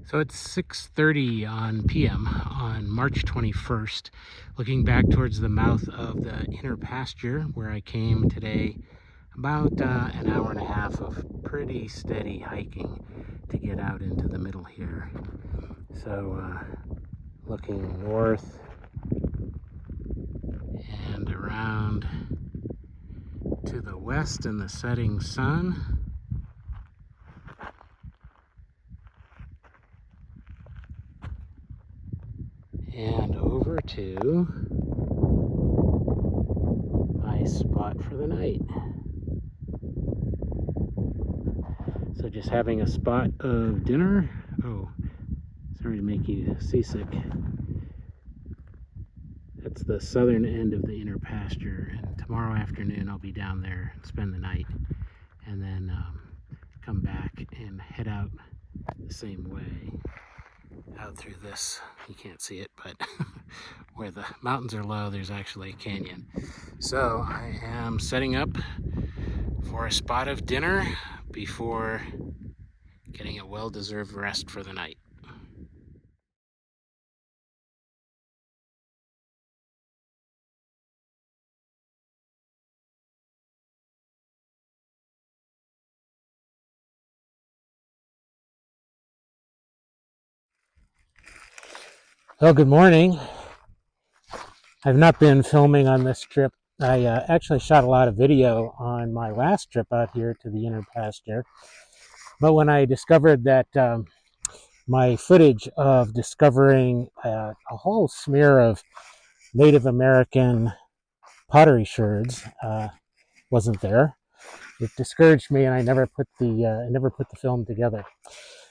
So it's 6:30 on p.m. on March 21st, looking back towards the mouth of the inner pasture where I came today. About an hour and a half of pretty steady hiking to get out into the middle here. So looking north and around to the west in the setting sun. And over to my spot for the night. So just having a spot of dinner. Oh, sorry to make you seasick. That's the southern end of the inner pasture, and tomorrow afternoon I'll be down there and spend the night, and then come back and head out the same way out through this. You can't see it, but where the mountains are low, there's actually a canyon. So I am setting up for a spot of dinner before getting a well-deserved rest for the night. Well, good morning. I've not been filming on this trip. I actually shot a lot of video on my last trip out here to the inner pasture. But when I discovered that my footage of discovering a whole smear of Native American pottery sherds wasn't there, it discouraged me, and I never put the film together.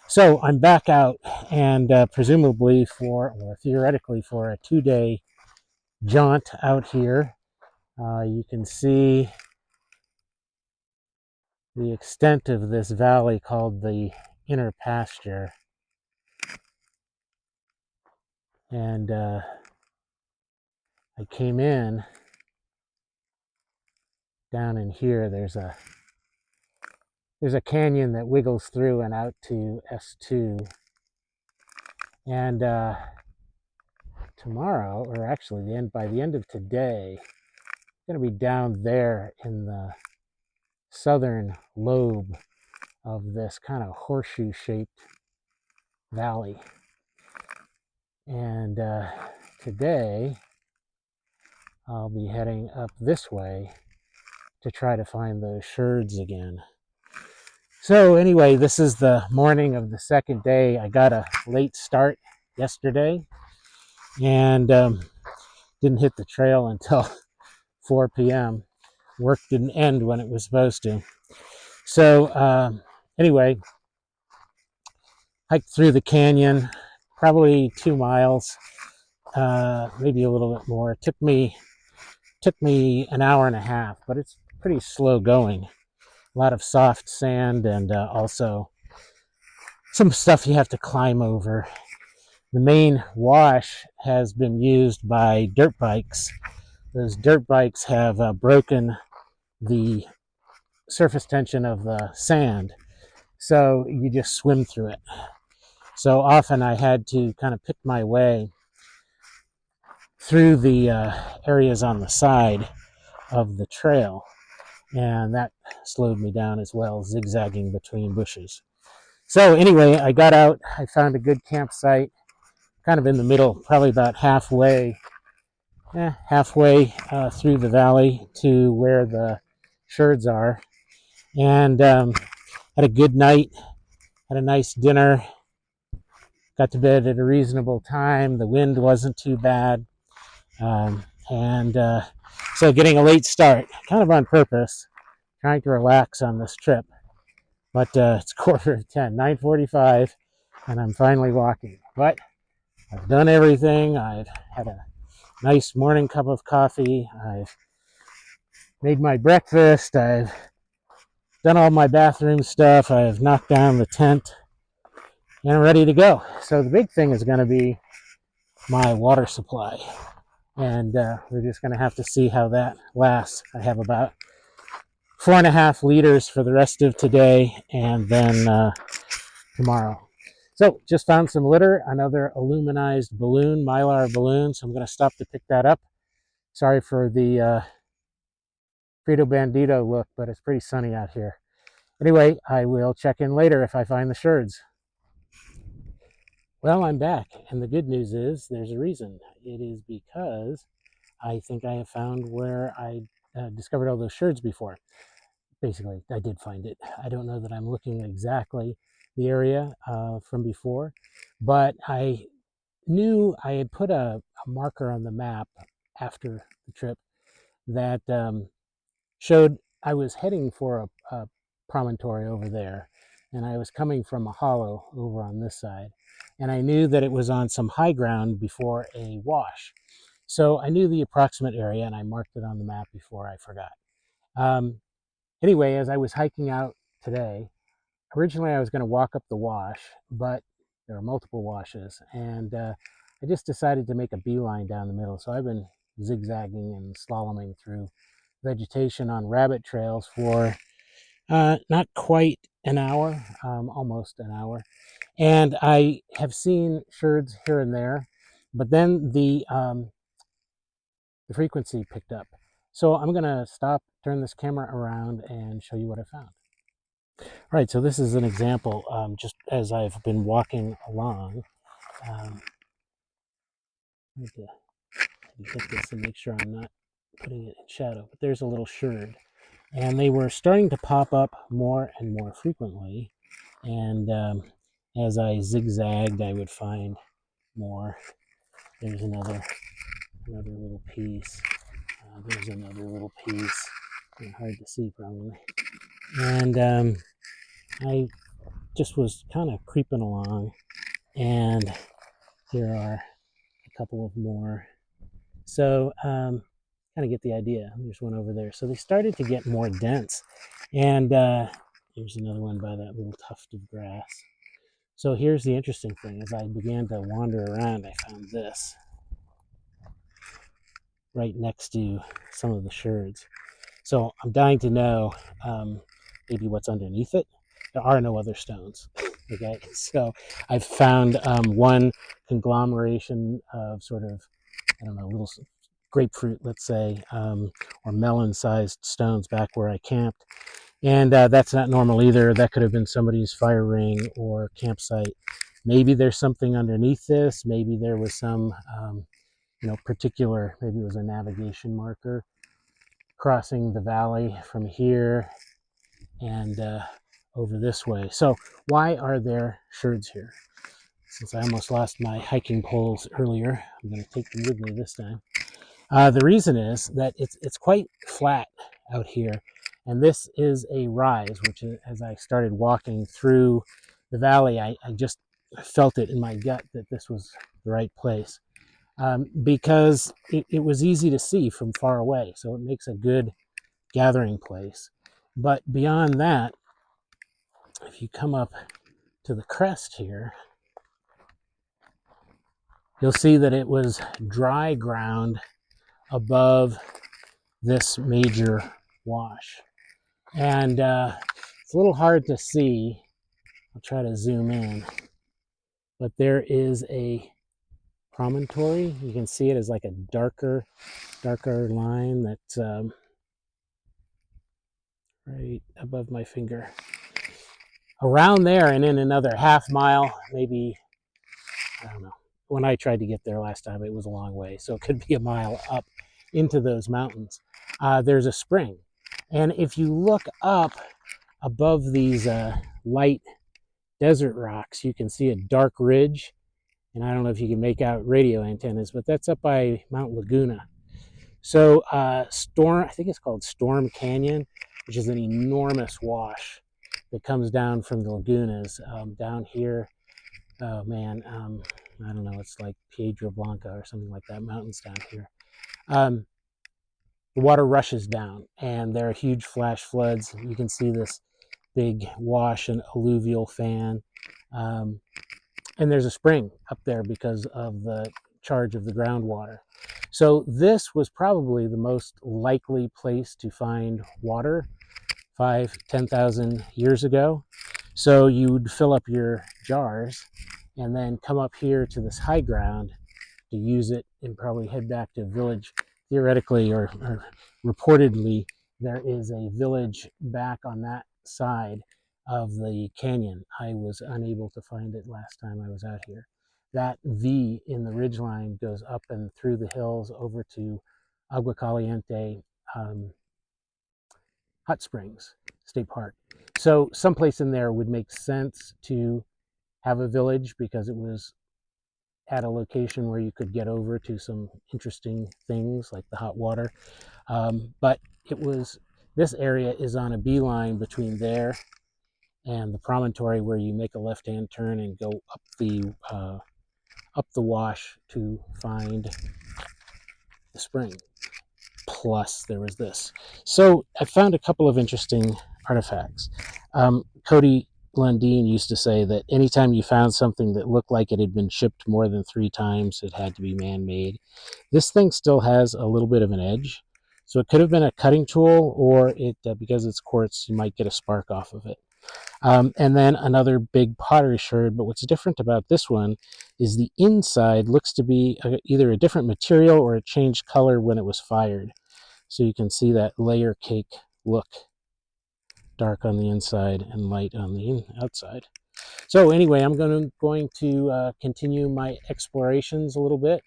So I'm back out, and presumably or theoretically for a 2-day jaunt out here. You can see the extent of this valley called the inner pasture. And I came in down in here. There's a canyon that wiggles through and out to S2. And tomorrow, or actually by the end of today, I'm going to be down there in the southern lobe of this kind of horseshoe-shaped valley. And today, I'll be heading up this way to try to find those sherds again. So anyway, this is the morning of the second day. I got a late start yesterday and didn't hit the trail until 4 p.m. Work didn't end when it was supposed to. So anyway, hiked through the canyon, probably 2 miles, maybe a little bit more. It took me an hour and a half, but it's pretty slow going. A lot of soft sand and also some stuff you have to climb over. The main wash has been used by dirt bikes. Those dirt bikes have broken the surface tension of the sand, so you just swim through it. So often I had to kind of pick my way through the areas on the side of the trail, and that slowed me down as well, zigzagging between bushes. So anyway, I got out. I found a good campsite, kind of in the middle, probably about halfway through the valley to where the sherds are, and had a good night, had a nice dinner, got to bed at a reasonable time. The wind wasn't too bad, and so getting a late start, kind of on purpose, trying to relax on this trip. But it's 9:10, 9:45, and I'm finally walking. But I've done everything. I've had a nice morning cup of coffee. I've made my breakfast. I've done all my bathroom stuff. I've knocked down the tent, and I'm ready to go. So the big thing is going to be my water supply, and we're just going to have to see how that lasts. I have about 4.5 liters for the rest of today, and then tomorrow. So just found some litter, another aluminized balloon, Mylar balloon. So I'm going to stop to pick that up. Sorry for the Frito Bandito look, but it's pretty sunny out here. Anyway, I will check in later if I find the sherds. Well, I'm back, and the good news is there's a reason. It is because I think I have found where I discovered all those sherds before. Basically, I did find it. I don't know that I'm looking at exactly the area from before, but I knew I had put a marker on the map after the trip that showed I was heading for a promontory over there, and I was coming from a hollow over on this side, and I knew that it was on some high ground before a wash. So I knew the approximate area, and I marked it on the map before I forgot. Anyway, as I was hiking out today, originally I was going to walk up the wash, but there are multiple washes, and I just decided to make a beeline down the middle. So I've been zigzagging and slaloming through vegetation on rabbit trails for not quite an hour, almost an hour. And I have seen sherds here and there, but then the frequency picked up. So I'm going to stop, turn this camera around, and show you what I found. All right, so this is an example, just as I've been walking along. I need to get this and make sure I'm not putting it in shadow, but there's a little sherd. And they were starting to pop up more and more frequently. And as I zigzagged, I would find more. There's another little piece. There's another little piece. Hard to see probably. And I just was kind of creeping along, and here are a couple of more. So kind of get the idea. There's one over there. So they started to get more dense, and here's another one by that little tuft of grass. So here's the interesting thing. As I began to wander around, I found this right next to some of the sherds. So I'm dying to know maybe what's underneath it. There are no other stones. Okay, so I've found one conglomeration of sort of, I don't know, little grapefruit, let's say, or melon-sized stones back where I camped. And that's not normal either. That could have been somebody's fire ring or campsite. Maybe there's something underneath this. Maybe there was some, particular, maybe it was a navigation marker crossing the valley from here and over this way. So why are there sherds here? Since I almost lost my hiking poles earlier, I'm going to take them with me this time. The reason is that it's quite flat out here, and this is a rise, which as I started walking through the valley, I just felt it in my gut that this was the right place, because it was easy to see from far away, so it makes a good gathering place. But beyond that, if you come up to the crest here, you'll see that it was dry ground above this major wash. And it's a little hard to see. I'll try to zoom in. But there is a promontory. You can see it as like a darker line that's right above my finger. Around there and in another half mile, maybe, I don't know. When I tried to get there last time, it was a long way. So it could be a mile up into those mountains. There's a spring. And if you look up above these light desert rocks, you can see a dark ridge. And I don't know if you can make out radio antennas, but that's up by Mount Laguna. So I think it's called Storm Canyon, which is an enormous wash that comes down from the lagunas down here. Oh man, I don't know, it's like Piedra Blanca or something like that, mountains down here. The water rushes down, and there are huge flash floods. You can see this big wash and alluvial fan. And there's a spring up there because of the charge of the groundwater. So this was probably the most likely place to find water 5,000 to 10,000 years ago. So you'd fill up your jars and then come up here to this high ground to use it and probably head back to a village. Theoretically or reportedly, there is a village back on that side of the canyon. I was unable to find it last time I was out here. That V in the ridgeline goes up and through the hills over to Agua Caliente Hot Springs State Park. So someplace in there would make sense to have a village because it was at a location where you could get over to some interesting things like the hot water. But this area is on a beeline between there and the promontory where you make a left-hand turn and go up the wash to find the spring. Plus there was this. So I found a couple of interesting artifacts. Cody Lundeen used to say that anytime you found something that looked like it had been shipped more than 3 times, it had to be man-made. This thing still has a little bit of an edge. So it could have been a cutting tool, or because it's quartz, you might get a spark off of it. And then another big pottery sherd, but what's different about this one is the inside looks to be either a different material or it changed color when it was fired. So you can see that layer cake look, dark on the inside and light on the outside. So anyway, I'm going to continue my explorations a little bit,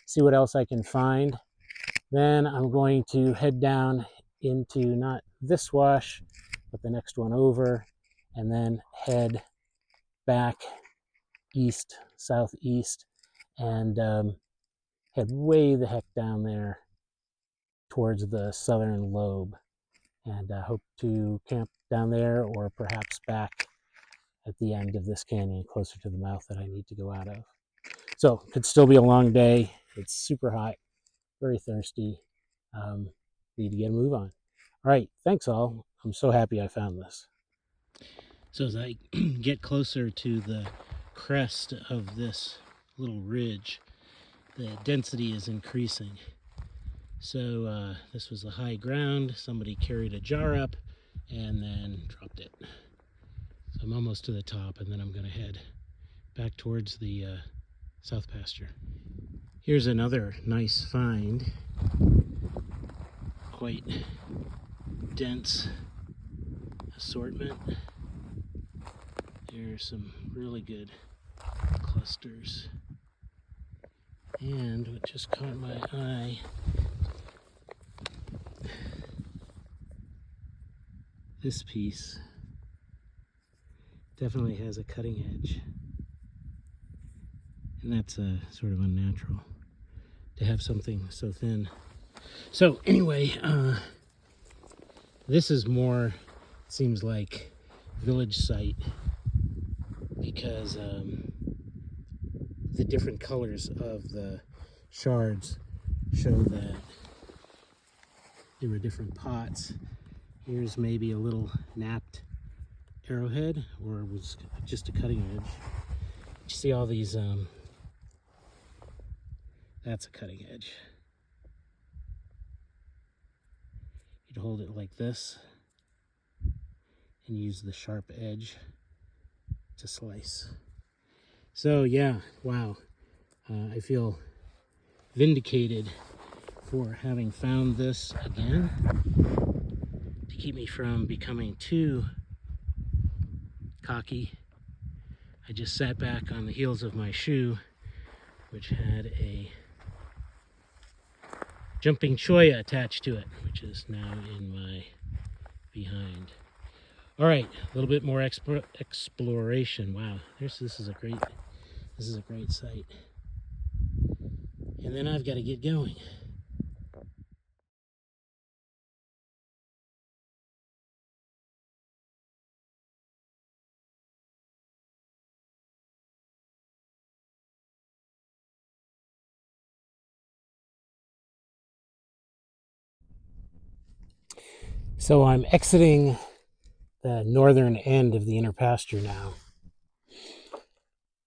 see what else I can find. Then I'm going to head down into not this wash, but the next one over, and then head back east, southeast, and head way the heck down there towards the southern lobe, and hope to camp down there or perhaps back at the end of this canyon closer to the mouth that I need to go out of. So could still be a long day. It's super hot, very thirsty. Need to get a move on. All right, thanks all. I'm so happy I found this. So as I get closer to the crest of this little ridge, the density is increasing. So this was the high ground. Somebody carried a jar up and then dropped it. So I'm almost to the top, and then I'm going to head back towards the South Pasture. Here's another nice find. Quite dense assortment. There are some really good clusters. And what just caught my eye, this piece definitely has a cutting edge. And that's sort of unnatural to have something so thin. So anyway, this is more, seems like, village site because the different colors of the shards show that there were different pots. Here's maybe a little napped arrowhead, or it was just a cutting edge. You see all these, that's a cutting edge. You'd hold it like this and use the sharp edge to slice. So yeah, wow. I feel vindicated for having found this again, to keep me from becoming too cocky. I just sat back on the heels of my shoe, which had a jumping cholla attached to it, which is now in my behind. All right, a little bit more exploration. Wow, this is a great site. And then I've got to get going. So I'm exiting the northern end of the inner pasture now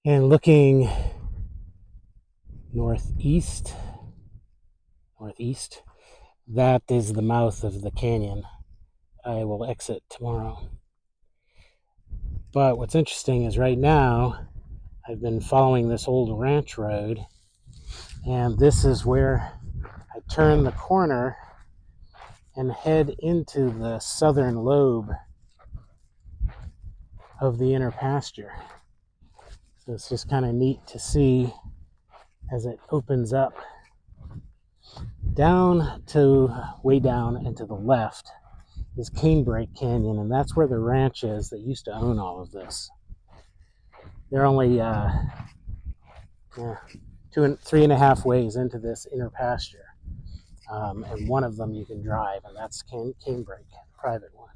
and looking northeast. That is the mouth of the canyon. I will exit tomorrow. But what's interesting is right now I've been following this old ranch road, and this is where I turn the corner and head into the southern lobe of the inner pasture. So it's just kind of neat to see as it opens up down to way down and to the left is Canebrake Canyon, and that's where the ranch is that used to own all of this. They're only 3.5 ways into this inner pasture, and one of them you can drive, and that's Canebrake, the private one.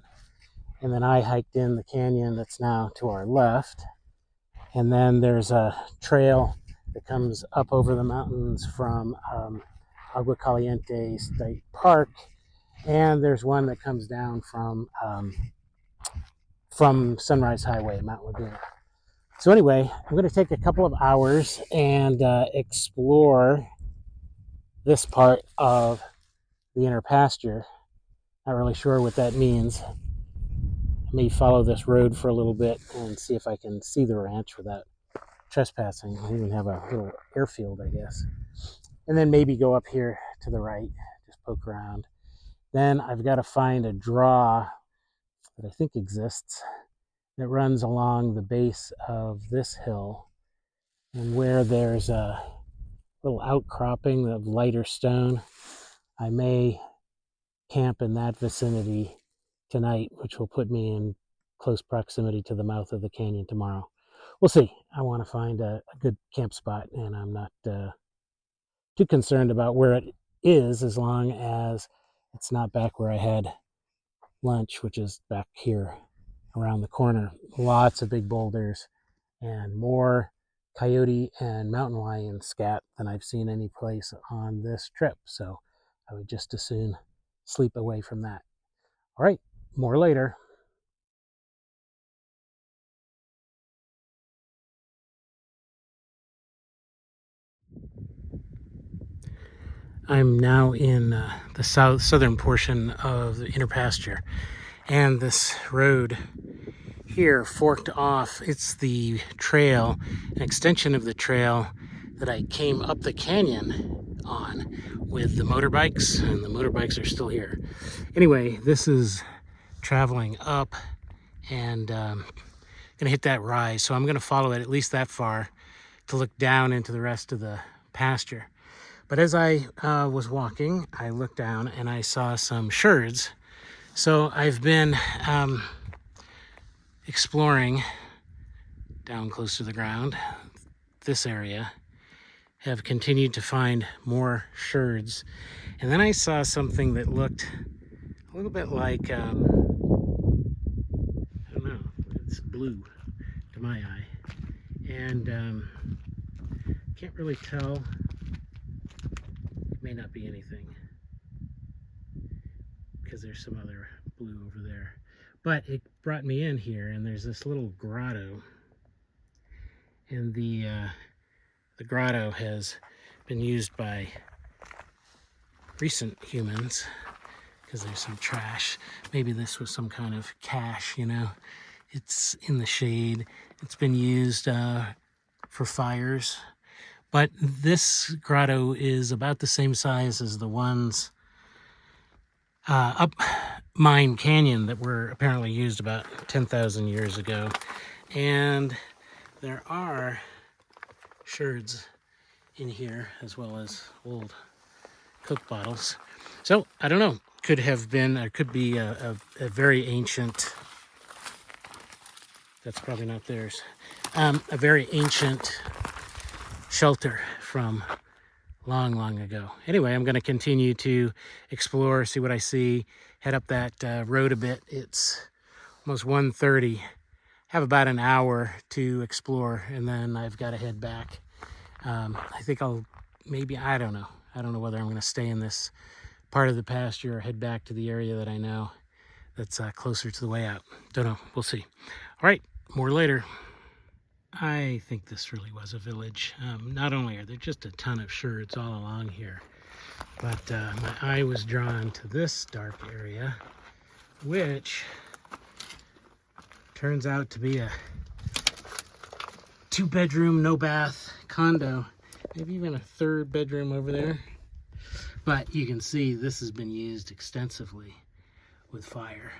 And then I hiked in the canyon that's now to our left, and then there's a trail that comes up over the mountains from Agua Caliente State Park, and there's one that comes down from Sunrise Highway, Mount Laguna. So anyway, I'm going to take a couple of hours and explore this part of the inner pasture. Not really sure what that means. I may follow this road for a little bit and see if I can see the ranch without trespassing. I even have a little airfield, I guess. And then maybe go up here to the right, just poke around. Then I've got to find a draw that I think exists that runs along the base of this hill, and where there's a little outcropping of lighter stone, I may camp in that vicinity tonight, which will put me in close proximity to the mouth of the canyon tomorrow. We'll see. I want to find a good camp spot, and I'm not too concerned about where it is as long as it's not back where I had lunch, which is back here around the corner. Lots of big boulders and more coyote and mountain lion scat than I've seen any place on this trip. So I would just as soon sleep away from that. All right, more later. I'm now in the southern portion of the inner pasture, and this road here forked off. It's the trail, an extension of the trail that I came up the canyon on with the motorbikes, and the motorbikes are still here. Anyway, this is traveling up and gonna hit that rise, so I'm gonna follow it at least that far to look down into the rest of the pasture. But as I was walking, I looked down and I saw some sherds. So I've been exploring down close to the ground, this area, have continued to find more sherds. And then I saw something that looked a little bit like, I don't know, it's blue to my eye. And can't really tell. May not be anything because there's some other blue over there, but it brought me in here, and there's this little grotto, and the grotto has been used by recent humans because there's some trash. Maybe this was some kind of cache, you know. It's in the shade. It's been used for fires. But this grotto is about the same size as the ones up Mine Canyon that were apparently used about 10,000 years ago. And there are sherds in here as well as old Coke bottles. So, I don't know. Could have been, or could be a very ancient, that's probably not theirs, a very ancient shelter from long ago. Anyway, I'm going to continue to explore, see what I see, head up that road a bit. It's almost 1:30. Have about an hour to explore, and then I've got to head back. I think I'll maybe, I don't know whether I'm going to stay in this part of the pasture or head back to the area that I know that's closer to the way out. Don't know. We'll see. All right, more later. I think this really was a village. Not only are there just a ton of sherds all along here, but my eye was drawn to this dark area, which turns out to be a 2-bedroom, no bath condo. Maybe even a 3rd bedroom over there. But you can see this has been used extensively with fire.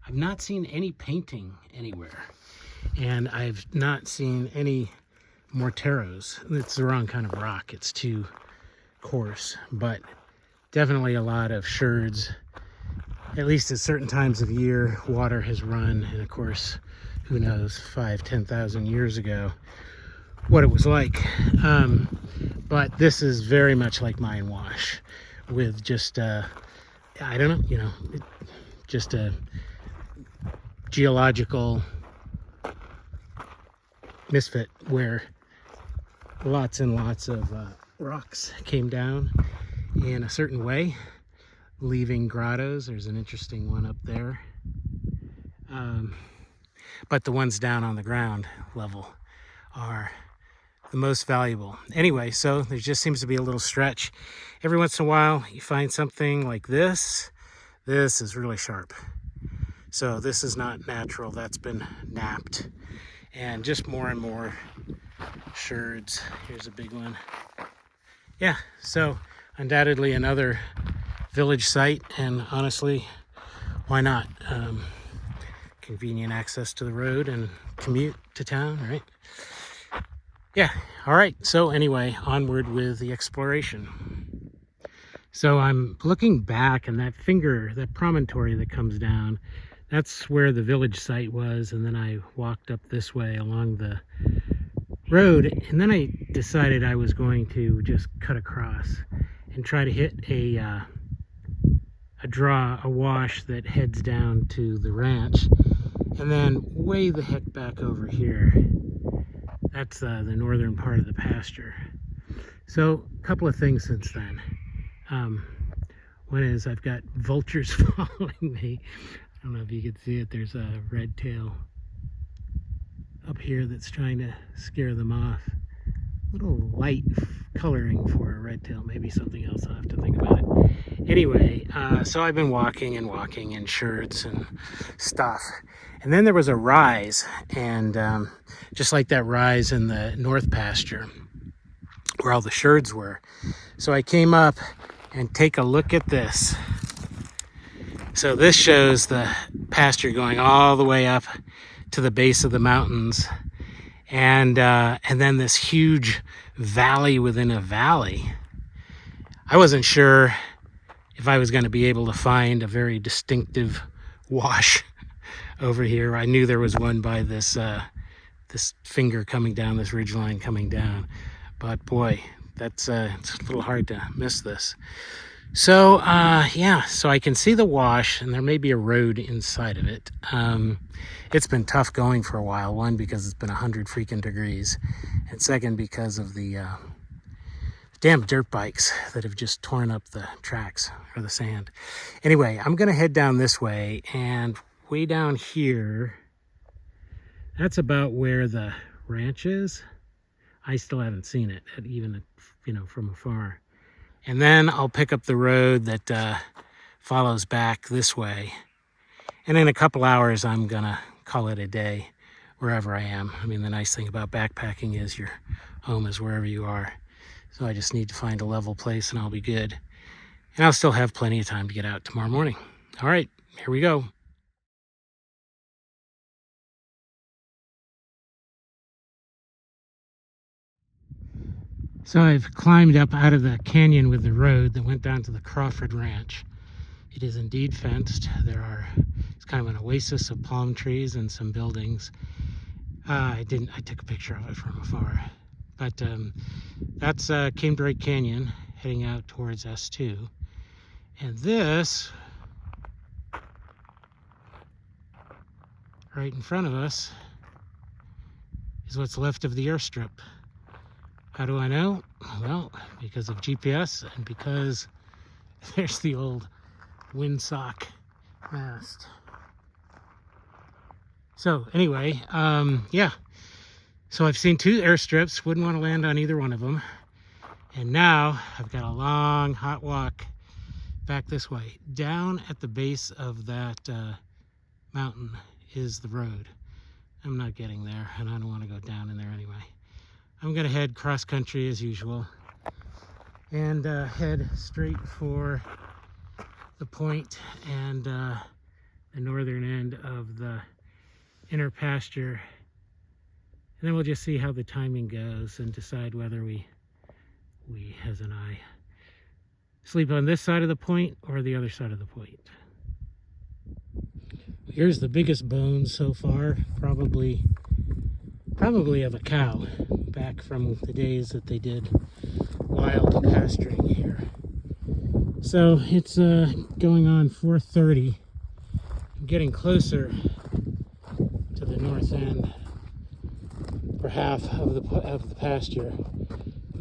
I've not seen any painting anywhere. And I've not seen any morteros. It's the wrong kind of rock. It's too coarse. But definitely a lot of sherds. At least at certain times of year, water has run. And of course, who knows, 5,000-10,000 years ago, what it was like. But this is very much like mine wash with just, I don't know, you know, just a geological misfit where lots and lots of rocks came down in a certain way, leaving grottos. There's an interesting one up there. But the ones down on the ground level are the most valuable. Anyway, so there just seems to be a little stretch. Every once in a while, you find something like this. This is really sharp. So this is not natural. That's been napped. And just more and more sherds. Here's a big one. Yeah, so undoubtedly another village site. And honestly, why not? Convenient access to the road and commute to town, right? Yeah, all right. So anyway, onward with the exploration. So I'm looking back, and that finger, that promontory that comes down, that's where the village site was. And then I walked up this way along the road, and then I decided I was going to just cut across and try to hit a wash that heads down to the ranch. And then way the heck back over here, that's the northern part of the pasture. So a couple of things since then. One is I've got vultures following me. I don't know if you can see it. There's a red tail up here that's trying to scare them off. A little light coloring for a red tail, maybe something else. I'll have to think about it. Anyway, so I've been walking in sherds and stuff. And then there was a rise, and just like that rise in the north pasture where all the sherds were. So I came up and take a look at this. So this shows the pasture going all the way up to the base of the mountains, and then this huge valley within a valley. I wasn't sure if I was going to be able to find a very distinctive wash over here. I knew there was one by this this finger coming down, this ridge line coming down, but boy, that's it's a little hard to miss this. So yeah, so I can see the wash, and there may be a road inside of it. It's been tough going for a while. One, because it's been 100 freaking degrees, and second, because of the damn dirt bikes that have just torn up the tracks or the sand. Anyway, I'm gonna head down this way, and way down here, that's about where the ranch is. I still haven't seen it, even, you know, from afar. And then I'll pick up the road that follows back this way. And in a couple hours, I'm gonna call it a day wherever I am. I mean, the nice thing about backpacking is your home is wherever you are. So I just need to find a level place and I'll be good. And I'll still have plenty of time to get out tomorrow morning. All right, here we go. So I've climbed up out of the canyon with the road that went down to the Crawford Ranch. It is indeed fenced. It's kind of an oasis of palm trees and some buildings. I took a picture of it from afar. But that's Cane Break Canyon heading out towards S2. And this, right in front of us, is what's left of the airstrip. How do I know? Well, because of GPS and because there's the old windsock mast. So anyway, yeah. So I've seen 2 airstrips, wouldn't want to land on either one of them. And now I've got a long, hot walk back this way. Down at the base of that mountain is the road. I'm not getting there, and I don't want to go down in there anyway. I'm going to head cross country as usual and head straight for the point and the northern end of the inner pasture. And then we'll just see how the timing goes and decide whether we as an I, sleep on this side of the point or the other side of the point. Here's the biggest bone so far, probably of a cow, back from the days that they did wild pasturing here. So it's going on 4:30. I'm getting closer to the north end for half of the pasture.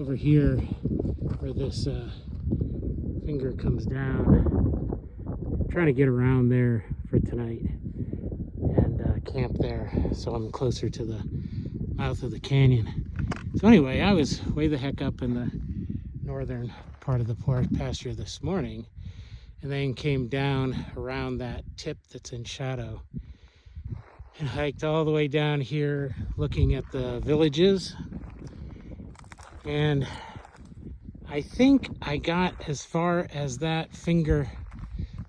Over here, where this finger comes down, I'm trying to get around there for tonight and camp there, so I'm closer to the mouth of the canyon. So anyway, I was way the heck up in the northern part of the pasture this morning, and then came down around that tip that's in shadow and hiked all the way down here looking at the villages. And I think I got as far as that finger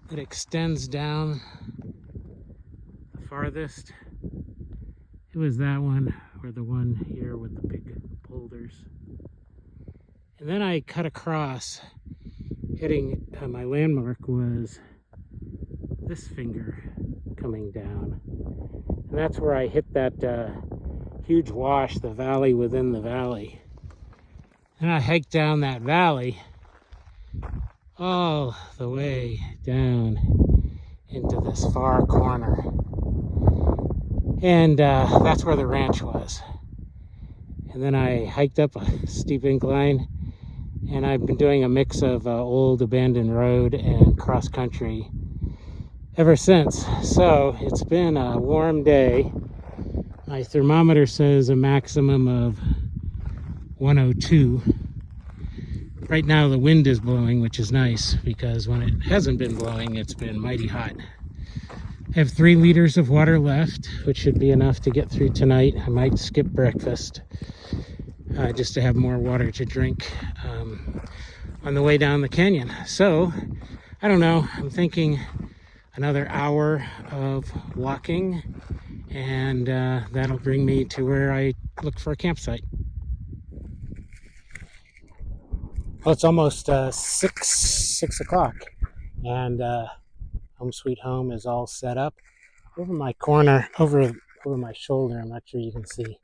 that extends down the farthest. It was that one, or the one here with the big boulders. And then I cut across, hitting my landmark was this finger coming down. And that's where I hit that huge wash, the valley within the valley. And I hiked down that valley all the way down into this far corner. And that's where the ranch was. And then I hiked up a steep incline, and I've been doing a mix of old abandoned road and cross country ever since. So it's been a warm day. My thermometer says a maximum of 102. Right now the wind is blowing, which is nice, because when it hasn't been blowing, it's been mighty hot. I have 3 liters of water left, which should be enough to get through tonight. I might skip breakfast just to have more water to drink on the way down the canyon. So, I don't know, I'm thinking another hour of walking, and that'll bring me to where I look for a campsite. Well, it's almost 6 o'clock, and Home Sweet Home is all set up. Over my corner, over my shoulder, I'm not sure you can see,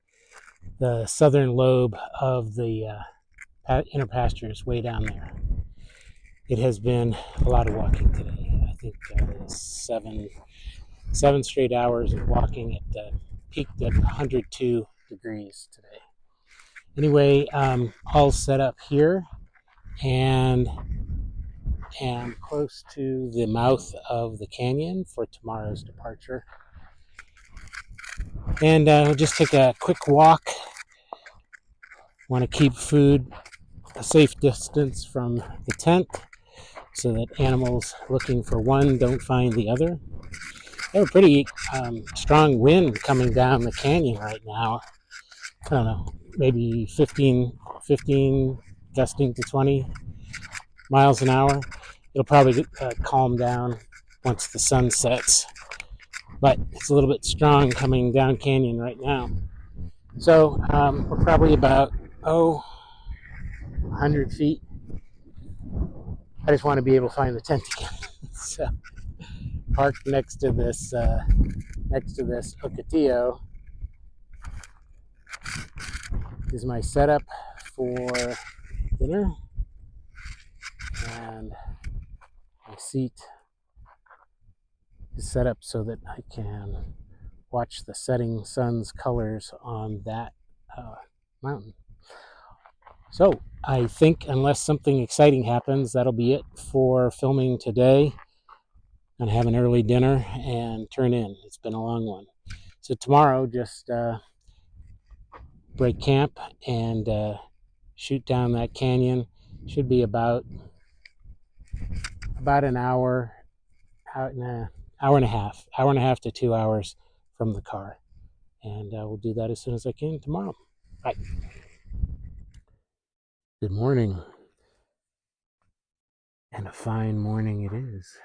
the southern lobe of the inner pasture is way down there. It has been a lot of walking today. I think 7 straight hours of walking. It peaked at 102 degrees today. Anyway, all set up here, and am close to the mouth of the canyon for tomorrow's departure. And we'll just take a quick walk. Want to keep food a safe distance from the tent so that animals looking for one don't find the other. They have a pretty strong wind coming down the canyon right now. I don't know, maybe 15 gusting to 20 miles an hour. It'll probably calm down once the sun sets, but it's a little bit strong coming down canyon right now. So we're probably about 100 feet. I just want to be able to find the tent again. So parked next to this Ocotillo is my setup for dinner, and my seat is set up so that I can watch the setting sun's colors on that mountain. So I think, unless something exciting happens, that'll be it for filming today. I'm gonna have an early dinner and turn in. It's been a long one. So tomorrow, just break camp and shoot down that canyon. Should be about an hour and a half to 2 hours from the car. and I will do that as soon as I can tomorrow. Bye. Good morning, and a fine morning it is.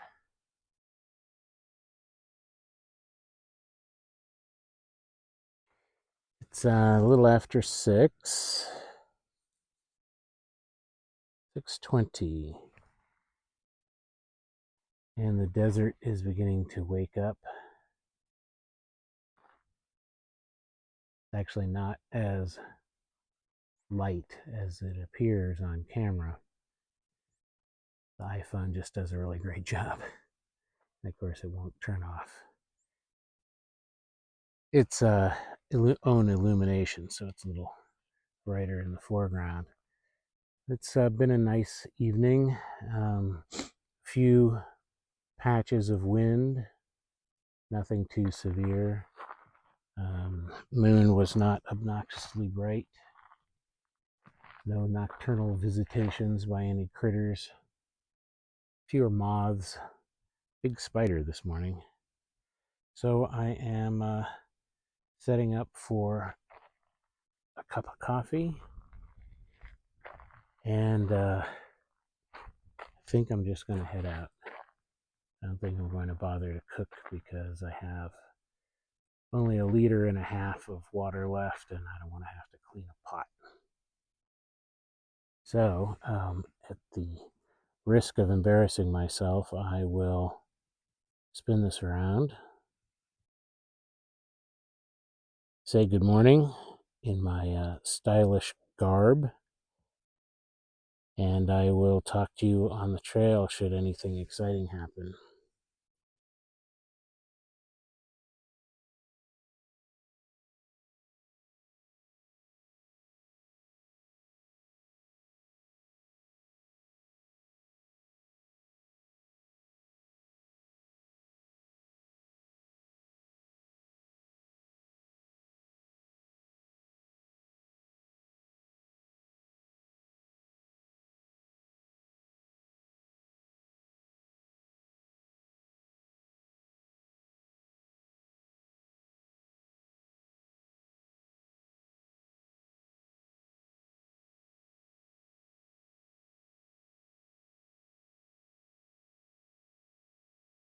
It's a little after 6:20, and the desert is beginning to wake up. It's actually not as light as it appears on camera. The iPhone just does a really great job. And of course, it won't turn off its own illumination, so it's a little brighter in the foreground. It's been a nice evening. Few patches of wind, nothing too severe. Moon was not obnoxiously bright. No nocturnal visitations by any critters. Fewer moths. Big spider this morning. So I am setting up for a cup of coffee, and I think I'm just going to head out. I don't think I'm going to bother to cook because I have only 1.5 liters of water left, and I don't want to have to clean a pot. So, at the risk of embarrassing myself, I will spin this around, say good morning in my stylish garb, and I will talk to you on the trail should anything exciting happen.